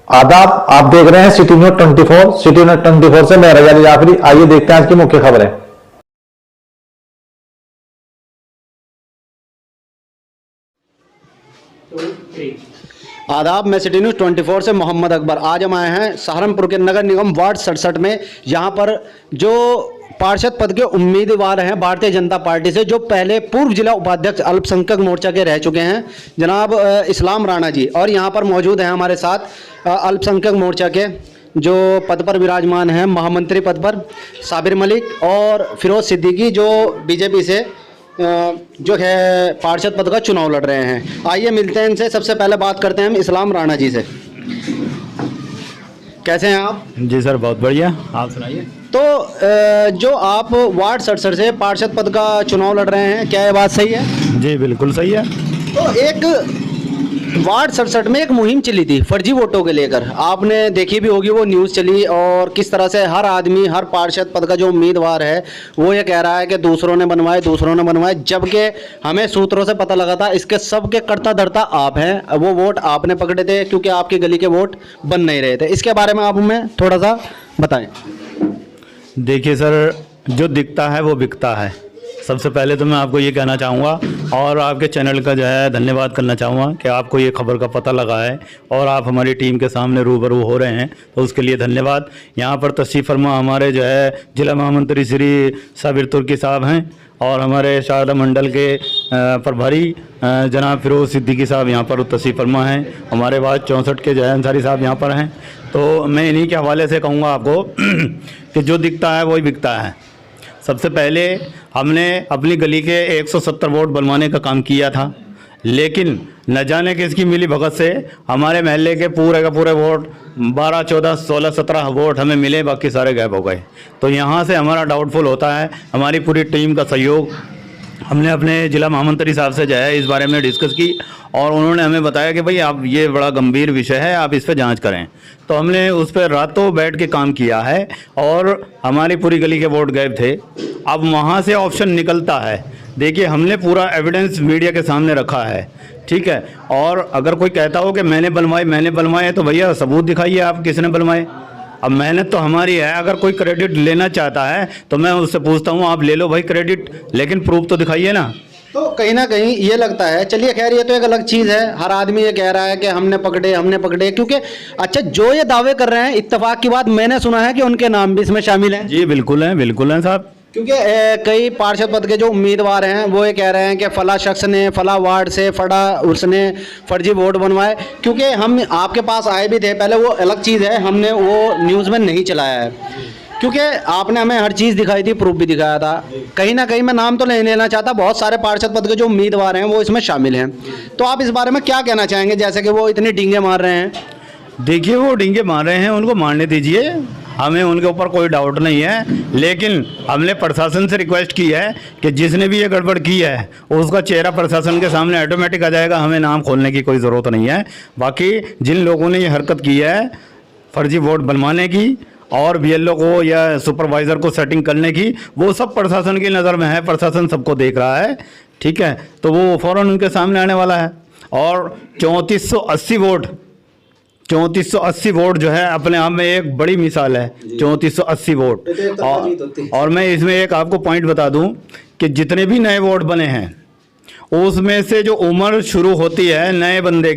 आदाब, आप देख रहे हैं सिटी न्यूज 24। सिटी न्यूज 24 से मैं रजा जाफरी। आइए देखते हैं आज की मुख्य खबरें। आदाब, मैं सिटी न्यूज़ 24 से मोहम्मद अकबर। आज हम आए हैं सहारनपुर के नगर निगम वार्ड 67 में, यहाँ पर जो पार्षद पद के उम्मीदवार हैं भारतीय जनता पार्टी से, जो पहले पूर्व जिला उपाध्यक्ष अल्पसंख्यक मोर्चा के रह चुके हैं, जनाब इस्लाम राणा जी, और यहाँ पर मौजूद हैं हमारे साथ अल्पसंख्यक मोर्चा के जो पद पर विराजमान हैं, महामंत्री पद पर साबिर मलिक और फिरोज सिद्दीकी, जो बीजेपी से जो है पार्षद पद का चुनाव लड़ रहे हैं। आइए मिलते हैं इनसे। सबसे पहले बात करते हैं हम इस्लाम राणा जी से। कैसे हैं आप? जी सर, बहुत बढ़िया। आप सुनाइए। तो जो आप वार्ड 67 से पार्षद पद का चुनाव लड़ रहे हैं, क्या ये बात सही है? जी बिल्कुल सही है। तो एक वार्ड 67 में एक मुहिम चली थी फर्जी वोटों के लेकर, आपने देखी भी होगी वो न्यूज़ चली, और किस तरह से हर आदमी, हर पार्षद पद का जो उम्मीदवार है वो ये कह रहा है कि दूसरों ने बनवाए, जबकि हमें सूत्रों से पता लगा था इसके सब के कर्ता धर्ता आप हैं। वो वोट आपने पकड़े थे क्योंकि आपकी गली के वोट बन नहीं रहे थे। इसके बारे में आप हमें थोड़ा सा बताएं। देखिए सर, जो दिखता है वो बिकता है। सबसे पहले तो मैं आपको ये कहना चाहूँगा और आपके चैनल का जो है धन्यवाद करना चाहूँगा कि आपको ये खबर का पता लगा है और आप हमारी टीम के सामने रूबरू हो रहे हैं, तो उसके लिए धन्यवाद। यहाँ पर तशरीफ़ फरमा हमारे जो है जिला महामंत्री श्री साबिर तुर्की साहब हैं और हमारे शारदा मंडल के प्रभारी जनाब फिरोज सिद्दीकी साहब यहाँ पर तशरीफ़ फरमा हैं। हमारे वार्ड 64 के जो है अंसारी साहब यहाँ पर हैं। तो मैं इन्हीं के हवाले से कहूँगा आपको कि जो दिखता है वही बिकता है। सबसे पहले हमने अपनी गली के 170 वोट बनवाने का काम किया था, लेकिन न जाने किसकी मिली भगत से हमारे महल्ले के पूरे का पूरे वोट 12, 14, 16, 17 वोट हमें मिले, बाकी सारे गायब हो गए। तो यहाँ से हमारा डाउटफुल होता है। हमारी पूरी टीम का सहयोग, हमने अपने जिला महामंत्री साहब से जो है इस बारे में डिस्कस की और उन्होंने हमें बताया कि भाई आप ये बड़ा गंभीर विषय है, आप इस पर जांच करें। तो हमने उस पर रातों बैठ के काम किया है और हमारी पूरी गली के वोट गायब थे। अब वहाँ से ऑप्शन निकलता है। देखिए, हमने पूरा एविडेंस मीडिया के सामने रखा है, ठीक है। और अगर कोई कहता हो कि मैंने बनवाए तो भैया सबूत दिखाइए आप किसने बनवाए। अब मेहनत तो हमारी है। अगर कोई क्रेडिट लेना चाहता है तो मैं उससे पूछता हूँ आप ले लो भाई क्रेडिट, लेकिन प्रूफ तो दिखाइए ना। तो कहीं ना कहीं ये लगता है, चलिए खैर ये तो एक अलग चीज़ है, हर आदमी ये कह रहा है कि हमने पकड़े, क्योंकि अच्छा जो ये दावे कर रहे हैं, इत्तेफाक की बात मैंने सुना है कि उनके नाम भी इसमें शामिल हैं। जी बिल्कुल हैं साहब, क्योंकि कई पार्षद पद के जो उम्मीदवार हैं वो ये कह रहे हैं कि फला शख्स ने फला वार्ड से उसने फर्जी वोट बनवाए। क्योंकि हम आपके पास आए भी थे पहले, वो अलग चीज़ है, हमने वो न्यूज़ में नहीं चलाया है, क्योंकि आपने हमें हर चीज़ दिखाई थी, प्रूफ भी दिखाया था। कहीं ना कहीं मैं नाम तो नहीं लेना चाहता, बहुत सारे पार्षद पद के जो उम्मीदवार हैं वो इसमें शामिल हैं। तो आप इस बारे में क्या कहना चाहेंगे, जैसे कि वो इतनी डींगे मार रहे हैं? देखिए, वो डींगे मार रहे हैं, उनको मारने दीजिए, हमें उनके ऊपर कोई डाउट नहीं है। लेकिन हमने प्रशासन से रिक्वेस्ट की है कि जिसने भी ये गड़बड़ की है उसका चेहरा प्रशासन के सामने ऑटोमेटिक आ जाएगा, हमें नाम खोलने की कोई ज़रूरत नहीं है। बाकी जिन लोगों ने ये हरकत की है फर्जी वोट बनवाने की और बीएलओ को या सुपरवाइज़र को सेटिंग करने की, वो सब प्रशासन की नज़र में है, प्रशासन सबको देख रहा है, ठीक है। तो वो फ़ौरन उनके सामने आने वाला है। और 3480 वोट जो है अपने आप में एक बड़ी मिसाल है। 3480 वोट। और मैं इसमें एक आपको पॉइंट बता दूं कि जितने भी नए वोट बने हैं उसमें से जो उम्र शुरू होती है नए बंदे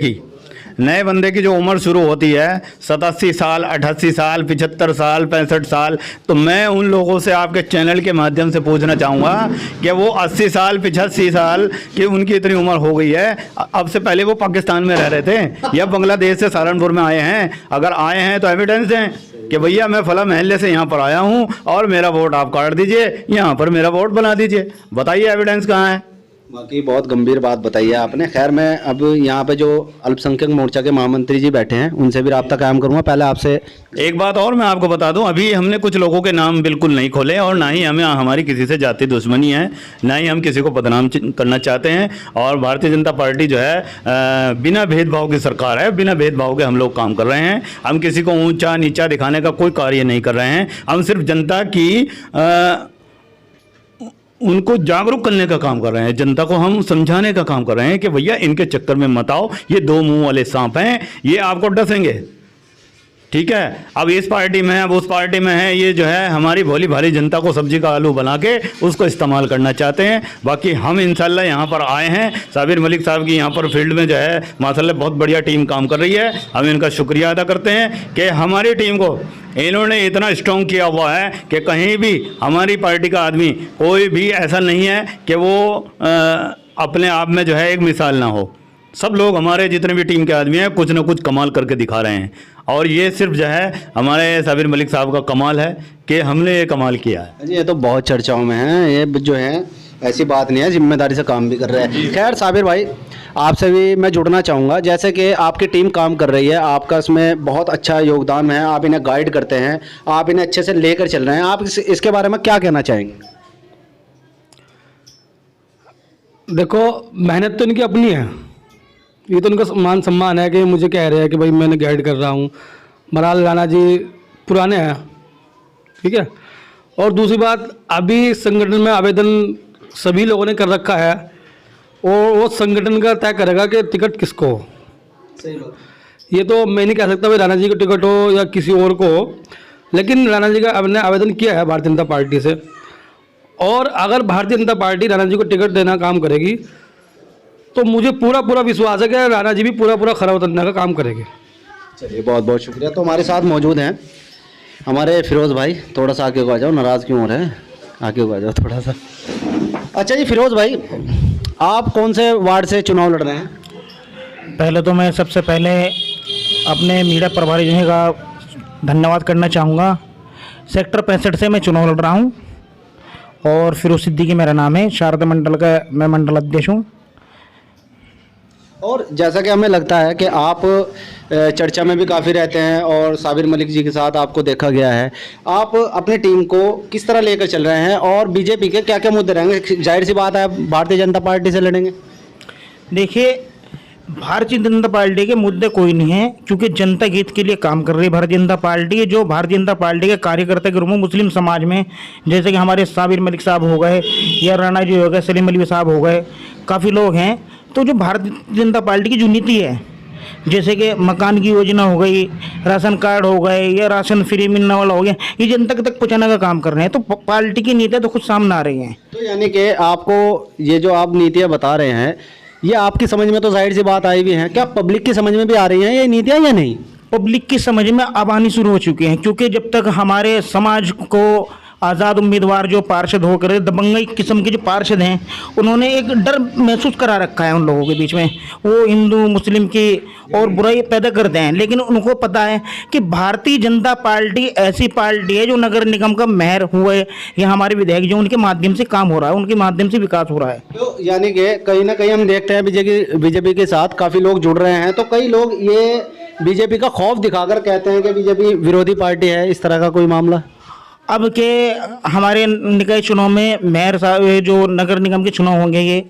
की जो उम्र शुरू होती है 87 साल, 88 साल, 75 साल, 65 साल, तो मैं उन लोगों से आपके चैनल के माध्यम से पूछना चाहूँगा कि वो 80 साल, 85 साल की उनकी इतनी उम्र हो गई है, अब से पहले वो पाकिस्तान में रह रहे थे या बांग्लादेश से सहारनपुर में आए हैं? अगर आए हैं तो एविडेंस दें कि भैया मैं फला महल्ले से यहाँ पर आया हूँ और मेरा वोट आप काट दीजिए, यहाँ पर मेरा वोट बना दीजिए। बताइए एविडेंस कहाँ है? बाकी बहुत गंभीर बात बताई है आपने। खैर मैं अब यहाँ पे जो अल्पसंख्यक मोर्चा के महामंत्री जी बैठे हैं उनसे भी रब्ता कायम करूँगा। पहले आपसे एक बात और मैं आपको बता दूं, अभी हमने कुछ लोगों के नाम बिल्कुल नहीं खोले और ना ही हमें हमारी किसी से जाति दुश्मनी है, ना ही हम किसी को बदनाम करना चाहते हैं। और भारतीय जनता पार्टी जो है बिना भेदभाव की सरकार है, बिना भेदभाव के हम लोग काम कर रहे हैं। हम किसी को ऊँचा नीचा दिखाने का कोई कार्य नहीं कर रहे हैं। हम सिर्फ जनता की उनको जागरूक करने का काम कर रहे हैं, जनता को हम समझाने का काम कर रहे हैं कि भैया इनके चक्कर में मत आओ, ये दो मुंह वाले सांप हैं, ये आपको डसेंगे। ठीक है, अब इस पार्टी में है, अब उस पार्टी में है, ये जो है हमारी भोली भाली जनता को सब्जी का आलू बना के उसको इस्तेमाल करना चाहते हैं। बाकी हम इंशाल्लाह यहाँ पर आए हैं, साबिर मलिक साहब की यहाँ पर फील्ड में जो है माशाल्लाह बहुत बढ़िया टीम काम कर रही है। हम इनका शुक्रिया अदा करते हैं कि हमारी टीम को इन्होंने इतना स्ट्रॉन्ग किया हुआ है कि कहीं भी हमारी पार्टी का आदमी कोई भी ऐसा नहीं है कि वो अपने आप में जो है एक मिसाल ना हो। सब लोग हमारे जितने भी टीम के आदमी हैं कुछ ना कुछ कमाल करके दिखा रहे हैं, और ये सिर्फ जो है हमारे साबिर मलिक साहब का कमाल है कि हमने ये कमाल किया है। जी, ये तो बहुत चर्चाओं में है, ये जो है ऐसी बात नहीं है, जिम्मेदारी से काम भी कर रहे हैं। खैर साबिर भाई, आपसे भी मैं जुड़ना चाहूँगा, जैसे कि आपकी टीम काम कर रही है, आपका इसमें बहुत अच्छा योगदान है, आप इन्हें गाइड करते हैं, आप इन्हें अच्छे से लेकर चल रहे हैं, आप इसके बारे में क्या कहना चाहेंगे? देखो, मेहनत तो इनकी अपनी है, ये तो उनका मान सम्मान है कि मुझे कह रहे हैं कि भाई मैंने गाइड कर रहा हूँ। मराल राणा जी पुराने हैं, ठीक है। और दूसरी बात, अभी संगठन में आवेदन सभी लोगों ने कर रखा है, और वो संगठन का तय करेगा कि टिकट किसको हो। सही बात। ये तो मैं नहीं कह सकता भाई राणा जी को टिकट हो या किसी और को हो, लेकिन राणा जी का हमने आवेदन किया है भारतीय जनता पार्टी से, और अगर भारतीय जनता पार्टी राणा जी को टिकट देना काम करेगी तो मुझे पूरा विश्वास है कि राणा जी भी पूरा खरा उतरने का काम करेंगे। चलिए, बहुत बहुत शुक्रिया। तो हमारे साथ मौजूद हैं हमारे फिरोज़ भाई, थोड़ा सा आगे को आ जाओ, नाराज़ क्यों हो रहे हैं, आगे को आ जाओ थोड़ा सा। अच्छा जी फिरोज़ भाई, आप कौन से वार्ड से चुनाव लड़ रहे हैं? पहले तो मैं सबसे पहले अपने मीडिया प्रभारी जी का धन्यवाद करना चाहूँगा। सेक्टर 65 से मैं चुनाव लड़ रहा हूँ, और फिरोज सिद्दीकी मेरा नाम है, शारदा मंडल का मैं मंडल अध्यक्ष हूँ। और जैसा कि हमें लगता है कि आप चर्चा में भी काफ़ी रहते हैं, और साबिर मलिक जी के साथ आपको देखा गया है, आप अपनी टीम को किस तरह लेकर चल रहे हैं, और बीजेपी के क्या क्या मुद्दे रहेंगे? जाहिर सी बात है भारतीय जनता पार्टी से लड़ेंगे। देखिए, भारतीय जनता पार्टी के मुद्दे कोई नहीं है, क्योंकि जनता हित के लिए काम कर रही है भारतीय जनता पार्टी। जो भारतीय जनता पार्टी के कार्यकर्ता के रूप में मुस्लिम समाज में, जैसे कि हमारे साबिर मलिक साहब हो गए, या राणा जी हो गए, सलीम अली साहब हो गए, काफ़ी लोग हैं। तो जो भारतीय जनता पार्टी की जो नीति है, जैसे कि मकान की योजना हो गई, राशन कार्ड हो गए, या राशन फ्री मिलने वाला हो गया, ये जनता तक पहुँचाने का काम कर रहे हैं। तो पार्टी की नीतियाँ तो खुद सामने आ रही हैं। तो यानी कि आपको ये जो आप नीतियाँ बता रहे हैं, ये आपकी समझ में तो जाहिर सी बात आई भी हैं, क्या पब्लिक की समझ में भी आ रही हैं ये नीतियाँ या नहीं? पब्लिक की समझ में अब आनी शुरू हो चुकी हैं, क्योंकि जब तक हमारे समाज को आज़ाद उम्मीदवार जो पार्षद होकर दबंगई किस्म के जो पार्षद हैं, उन्होंने एक डर महसूस करा रखा है उन लोगों के बीच में, वो हिंदू मुस्लिम की और बुराई पैदा करते हैं। लेकिन उनको पता है कि भारतीय जनता पार्टी ऐसी पार्टी है जो नगर निगम का मेयर हुए या हमारे विधायक जो, उनके माध्यम से काम हो रहा है, उनके माध्यम से विकास हो रहा है। तो यानी कि कहीं ना कहीं हम देखते हैं बीजेपी के साथ काफ़ी लोग जुड़ रहे हैं, तो कई लोग ये बीजेपी का खौफ दिखाकर कहते हैं कि बीजेपी विरोधी पार्टी है, इस तरह का कोई मामला? अब के हमारे निकाय चुनाव में मेयर साहब जो नगर निगम के चुनाव होंगे ये,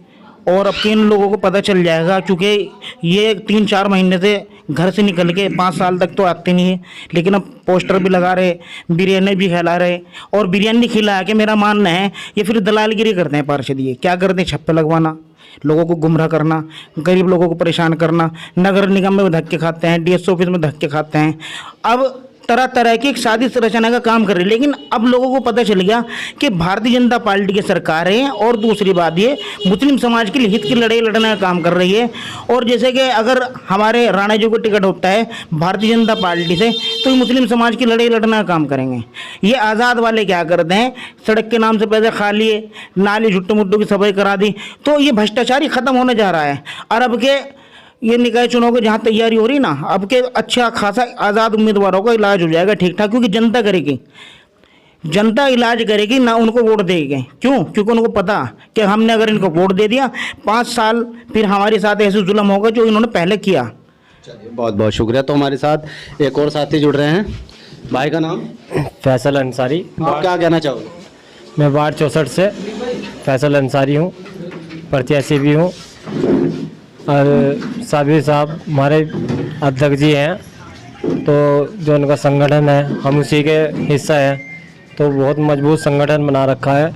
और अब के इन लोगों को पता चल जाएगा, क्योंकि ये 3-4 महीने से घर से निकल के 5 साल तक तो आते नहीं है, लेकिन अब पोस्टर भी लगा रहे, बिरयानी भी खिला रहे, और बिरयानी खिला के मेरा मानना है ये फिर दलालगिरी करते हैं पार्षद। ये क्या करते हैं? छप्पे लगवाना, लोगों को गुमराह करना, गरीब लोगों को परेशान करना, नगर निगम में धक्के खाते हैं, डीएसओ ऑफिस में धक्के खाते हैं। अब तरह तरह की एक साजिश रचना का काम कर रही है। लेकिन अब लोगों को पता चल गया कि भारतीय जनता पार्टी की सरकार है, और दूसरी बात ये मुस्लिम समाज के लिए हित की लड़ाई लड़ने का काम कर रही है। और जैसे कि अगर हमारे राणा जी को टिकट होता है भारतीय जनता पार्टी से, तो ये मुस्लिम समाज की लड़ाई लड़ने का काम करेंगे। ये आज़ाद वाले क्या करते हैं, सड़क के नाम से पैसे खा लिए, नाली झुट्टू मुट्टू की सफाई करा दी, तो ये भ्रष्टाचार ही खत्म होने जा रहा है। और अब के ये निकाय चुनाव की जहाँ तैयारी हो रही ना, अब के अच्छा खासा आज़ाद उम्मीदवारों का इलाज हो जाएगा ठीक ठाक, क्योंकि जनता करेगी, जनता इलाज करेगी ना, उनको वोट देगी। क्यों? क्योंकि उनको पता कि हमने अगर इनको वोट दे दिया 5 साल फिर हमारे साथ ऐसे जुल्म होगा जो इन्होंने पहले किया। चलिए, बहुत बहुत शुक्रिया। तो हमारे साथ एक और साथी जुड़ रहे हैं, भाई का नाम? फैसल अंसारी। आप क्या कहना चाहोगे? मैं वार्ड 64 से फैसल अंसारी हूँ, प्रत्याशी भी हूँ, और साबिर साहब हमारे अध्यक्ष जी हैं, तो जो उनका संगठन है हम उसी के हिस्सा हैं, तो बहुत मजबूत संगठन बना रखा है।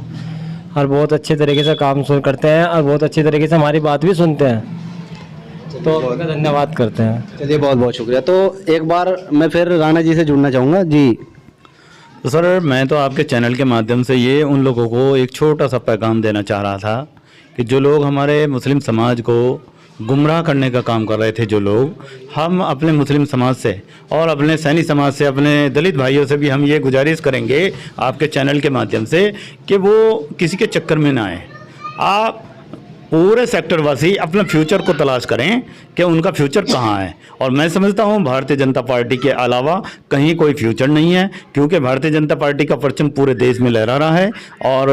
और बहुत अच्छे तरीके से काम सुन करते हैं और बहुत अच्छी तरीके से हमारी बात भी सुनते हैं, तो उनका धन्यवाद करते हैं। चलिए बहुत बहुत शुक्रिया। तो एक बार मैं फिर राणा जी से जुड़ना चाहूँगा जी। तो सर मैं तो आपके चैनल के माध्यम से ये उन लोगों को एक छोटा सा पैगाम देना चाह रहा था कि जो लोग हमारे मुस्लिम समाज को गुमराह करने का काम कर रहे थे, जो लोग, हम अपने मुस्लिम समाज से और अपने सैनी समाज से, अपने दलित भाइयों से भी हम ये गुजारिश करेंगे आपके चैनल के माध्यम से कि वो किसी के चक्कर में ना आए। आप पूरे सेक्टरवासी अपना फ्यूचर को तलाश करें कि उनका फ्यूचर कहाँ है। और मैं समझता हूँ भारतीय जनता पार्टी के अलावा कहीं कोई फ्यूचर नहीं है, क्योंकि भारतीय जनता पार्टी का परचम पूरे देश में लहरा रहा है। और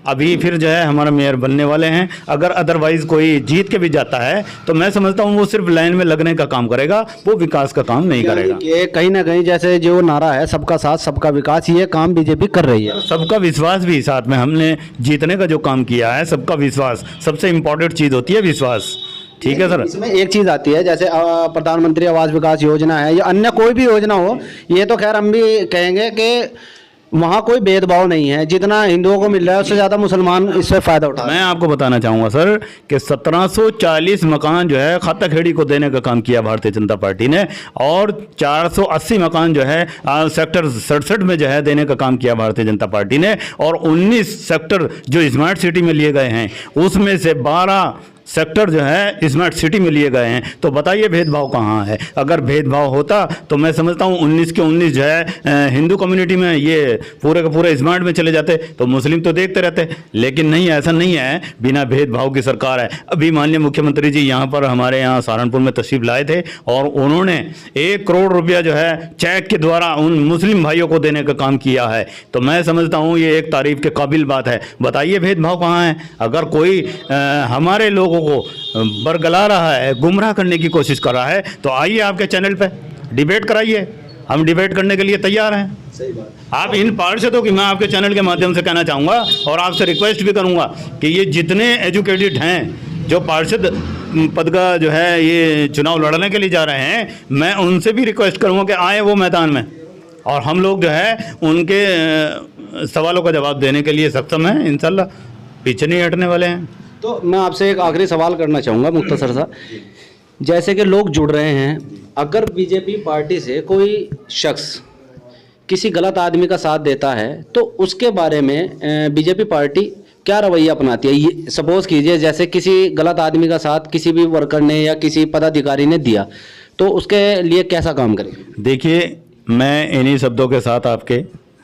अभी फिर जो है हमारा मेयर बनने वाले हैं। अगर अदरवाइज़ कोई जीत के भी जाता है तो मैं समझता हूँ वो सिर्फ लाइन में लगने का काम करेगा, वो विकास का काम नहीं करेगा। ये कहीं ना कहीं जैसे जो नारा है सबका साथ सबका विकास, ये काम बीजेपी कर रही है। सबका विश्वास भी साथ में हमने जीतने का जो काम किया है, सबका विश्वास सबसे इम्पोर्टेंट चीज़ होती है, विश्वास। ठीक है सर। इसमें एक चीज़ आती है, जैसे प्रधानमंत्री आवास विकास योजना है या अन्य कोई भी योजना हो, ये तो खैर हम भी कहेंगे कि वहाँ कोई भेदभाव नहीं है, जितना हिंदुओं को मिल रहा है उससे ज़्यादा मुसलमान इससे फ़ायदा उठा। मैं आपको बताना चाहूँगा सर कि 1740 मकान जो है खाता खेड़ी को देने का काम किया भारतीय जनता पार्टी ने, और 480 मकान जो है सेक्टर 67 में जो है देने का काम किया भारतीय जनता पार्टी ने, और 19 सेक्टर जो स्मार्ट सिटी में लिए गए हैं उसमें से 12 सेक्टर जो है स्मार्ट सिटी में लिए गए हैं। तो बताइए भेदभाव कहाँ है? अगर भेदभाव होता तो मैं समझता हूँ 19 के 19 जो है हिंदू कम्युनिटी में ये पूरे के पूरे स्मार्ट में चले जाते, तो मुस्लिम तो देखते रहते। लेकिन नहीं, ऐसा नहीं है, बिना भेदभाव की सरकार है। अभी माननीय मुख्यमंत्री जी यहाँ पर हमारे यहाँ सहारनपुर में तशरीफ लाए थे और उन्होंने 1 करोड़ रुपया जो है चेक के द्वारा उन मुस्लिम भाइयों को देने का काम किया है। तो मैं समझता हूँ ये एक तारीफ के काबिल बात है। बताइए भेदभाव कहाँ है? अगर कोई हमारे लोगों को बरगला रहा है, गुमराह करने की कोशिश कर रहा है, तो आइए आपके चैनल पे डिबेट कराइए, हम डिबेट करने के लिए तैयार हैं। सही बात। आप इन पार्षदों की मैं आपके चैनल के माध्यम से कहना चाहूँगा और आपसे रिक्वेस्ट भी करूँगा कि ये जितने एजुकेटेड हैं जो पार्षद पद का जो है ये चुनाव लड़ने के लिए जा रहे हैं, मैं उनसे भी रिक्वेस्ट करूँगा कि आए वो मैदान में, और हम लोग जो है उनके सवालों का जवाब देने के लिए सक्षम हैं। इंशाल्लाह पीछे नहीं हटने वाले हैं। तो मैं आपसे एक आखिरी सवाल करना चाहूँगा मुख्तसर सा, जैसे कि लोग जुड़ रहे हैं, अगर बीजेपी पार्टी से कोई शख्स किसी गलत आदमी का साथ देता है तो उसके बारे में बीजेपी पार्टी क्या रवैया अपनाती है? ये सपोज कीजिए जैसे किसी गलत आदमी का साथ किसी भी वर्कर ने या किसी पदाधिकारी ने दिया, तो उसके लिए कैसा काम करें? देखिए, मैं इन्हीं शब्दों के साथ आपके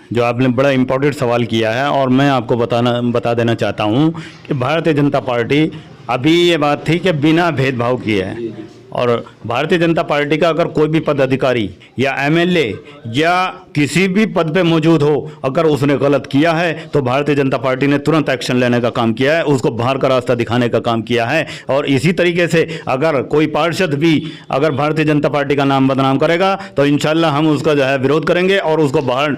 जो आपने बड़ा इम्पोर्टेंट सवाल किया है, और मैं आपको बता देना चाहता हूँ कि भारतीय जनता पार्टी, अभी ये बात थी कि बिना भेदभाव किए है, और भारतीय जनता पार्टी का अगर कोई भी पदाधिकारी या एमएलए या किसी भी पद पे मौजूद हो, अगर उसने गलत किया है तो भारतीय जनता पार्टी ने तुरंत एक्शन लेने का काम किया है, उसको बाहर का रास्ता दिखाने का काम किया है। और इसी तरीके से अगर कोई पार्षद भी अगर भारतीय जनता पार्टी का नाम बदनाम करेगा तो इंशाल्लाह हम उसका जो है विरोध करेंगे और उसको बाहर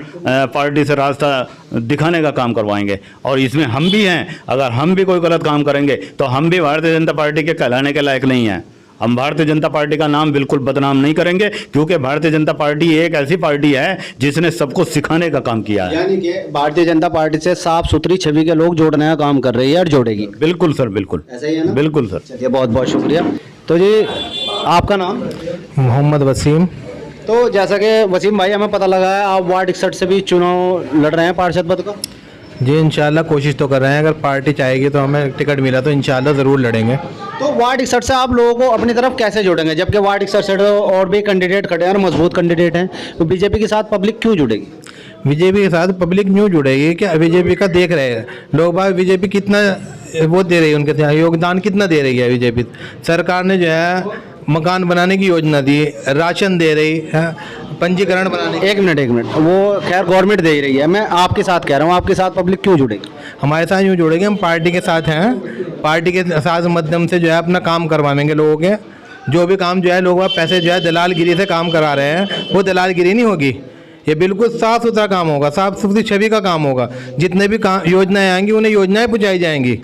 पार्टी से रास्ता दिखाने का काम करवाएंगे। और इसमें हम भी हैं, अगर हम भी कोई गलत काम करेंगे तो हम भी भारतीय जनता पार्टी के कहलाने के लायक नहीं हैं। हम भारतीय जनता पार्टी का नाम बिल्कुल बदनाम नहीं करेंगे, क्योंकि भारतीय जनता पार्टी एक ऐसी पार्टी है जिसने सबको सिखाने का काम किया है। यानी कि भारतीय जनता पार्टी से साफ सुथरी छवि के लोग जोड़ने का काम कर रही है और जोड़ेगी। बिल्कुल सर, बिल्कुल ऐसा ही है ना? बिल्कुल सर। चलिए बहुत बहुत शुक्रिया। तो जी आपका नाम? मोहम्मद वसीम। तो जैसा कि वसीम भाई हमें पता लगा है आप वार्ड 61 से भी चुनाव लड़ रहे हैं पार्षद पद का। जी इंशाल्लाह कोशिश तो कर रहे हैं, अगर पार्टी चाहेगी तो हमें टिकट मिला तो इंशाल्लाह ज़रूर लड़ेंगे। तो वार्ड 61 से आप लोगों को अपनी तरफ कैसे जोड़ेंगे, जबकि वार्ड 61 से और भी कैंडिडेट खड़े हैं और मजबूत कैंडिडेट हैं, तो बीजेपी के साथ पब्लिक क्यों जुड़ेगी? बीजेपी के साथ पब्लिक न्यू जुड़ेगी कि बीजेपी का देख रहे हैं लोग बाग, बीजेपी कितना वो दे रही है, उनके साथ योगदान कितना दे रही है। बीजेपी सरकार ने जो है मकान बनाने की योजना दी, राशन दे रही है, पंजीकरण बनाने। एक मिनट, वो खैर गवर्नमेंट दे ही रही है, मैं आपके साथ कह रहा हूँ, आपके साथ पब्लिक क्यों जुड़ेगी? हमारे साथ यूँ जुड़ेंगे, हम पार्टी के साथ हैं, पार्टी के साथ माध्यम से जो है अपना काम करवाएंगे लोगों के। जो भी काम जो है लोग पैसे जो है दलालगिरी से काम करा रहे हैं, वो दलालगिरी नहीं होगी, ये बिल्कुल साफ़ सुथरा काम होगा, साफ़ सुथरी छवि का काम होगा। जितने भी काम योजनाएं आएंगी उन्हें योजनाएं पहुँचाई जाएंगी।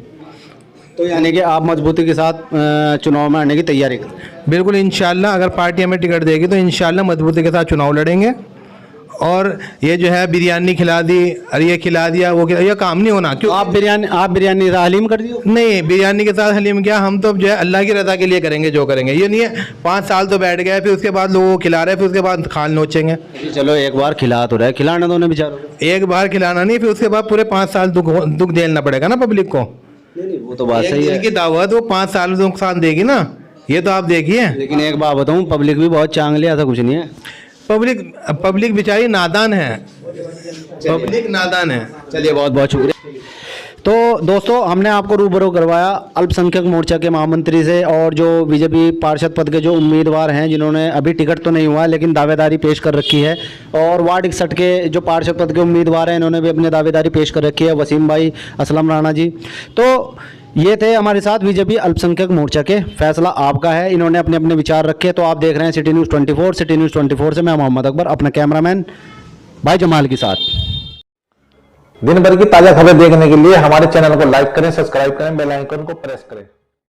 तो यानी कि आप मजबूती के साथ चुनाव में आने की तैयारी करें? बिल्कुल इंशाल्लाह, अगर पार्टी हमें टिकट देगी तो इंशाल्लाह मजबूती के साथ चुनाव लड़ेंगे और ये जो है बिरयानी खिला दी और ये खिला दिया वो खिला, ये काम नहीं होना। क्यों आप बिरयानी हलीम कर दियो। नहीं, बिरयानी के साथ हलीम क्या, हम तो जो है अल्लाह की रज़ा के लिए करेंगे जो करेंगे। ये नहीं है 5 साल तो बैठ गए, फिर उसके बाद लोगों को खिला रहे, फिर उसके बाद खाल नोचेंगे। चलो एक बार खिला तो रहे, खिलाना तो उन्हें बेचारों को। एक बार खिलाना नहीं, फिर उसके बाद पूरे 5 साल दुख झेलना पड़ेगा ना पब्लिक को। नहीं, वो तो बात एक सही दिन है, की दावत वो 5 साल नुकसान देगी ना, ये तो आप देखिए। लेकिन एक बात बताऊं, पब्लिक भी बहुत चांगली, ऐसा कुछ नहीं है। पब्लिक बेचारी नादान है, पब्लिक नादान है। चलिए बहुत बहुत शुक्रिया। तो दोस्तों, हमने आपको रूबरू करवाया अल्पसंख्यक मोर्चा के महामंत्री से और जो बीजेपी पार्षद पद के जो उम्मीदवार हैं, जिन्होंने अभी टिकट तो नहीं हुआ लेकिन दावेदारी पेश कर रखी है, और वार्ड 61 के जो पार्षद पद के उम्मीदवार हैं, इन्होंने भी अपनी दावेदारी पेश कर रखी है, वसीम भाई, असलम राणा जी। तो ये थे हमारे साथ बीजेपी अल्पसंख्यक मोर्चा के। फैसला आपका है, इन्होंने अपने अपने विचार रखे। तो आप देख रहे हैं सिटी न्यूज़ 24। सिटी न्यूज़ 24 से मैं मोहम्मद अकबर अपने कैमरामैन भाई जमाल के साथ। दिन भर की ताजा खबर देखने के लिए हमारे चैनल को लाइक करें, सब्सक्राइब करें, बेल आइकन को प्रेस करें।